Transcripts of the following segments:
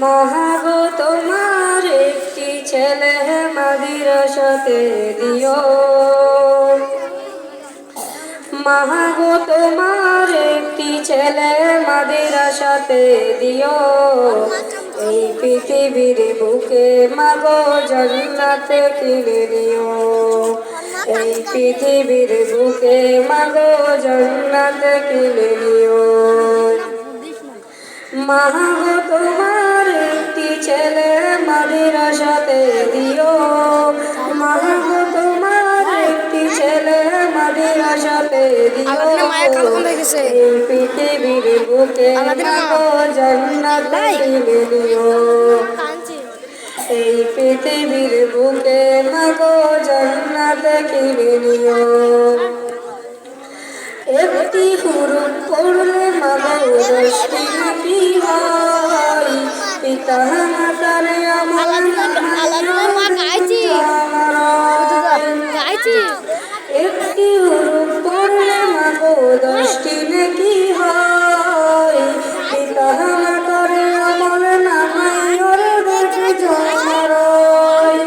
মাগো তোমার একটি ছেলে মাদ্রাসাতে দিও। মাগো তোমার একটি ছেলে মাদ্রাসাতে দিও। এই পৃথিবীর বুকে মাগো জান্নাতে কিনে নিও। এই পৃথিবীর বুকে মাগো জান্নাতে কিনে নিও। মাগো তোমার একটি ছেলে মাদ্রাসাতে দিও। মাগো তোমার একটি ছেলে মাদ্রাসাতে দিও। এই পৃথিবীর বুকে মাগো জান্নাতে কিনে নিও। এই পৃথিবীর বুকে মাগো জান্নাতে কিনে নিও। একটি হুরুফ পড়লে মাগো 10টি নেকি হয়। পিতা মাতার আমল একটি হুরুফ পড়লে মাগো 10টি নেকি হয়। পিতা মাতার আমল নামাই ওরে দেখে জমারয়।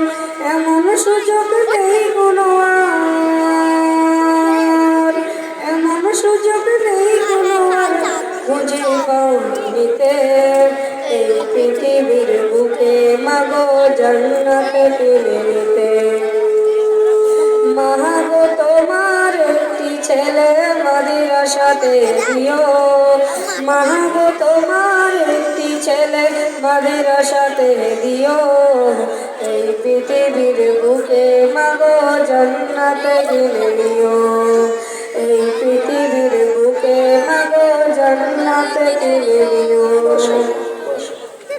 এমন সুযোগ নেই কোনো আর, এমন সুযোগ নেই কোনো আর খুঁজে পাও নিতে। এই পৃথিবীর বুকে মাগো জান্নাতে কিনে নিতে। মাগো তোমার একটি ছেলে মাদ্রাসাতে দিও। মাগো তোমার একটি ছেলে মাদ্রাসাতে দিও। এই পৃথিবীর বুকে মাগো জান্নাতে কিনে নিও। এই পৃথিবীর বুকে মাগো জান্নাতে কিনে নিও।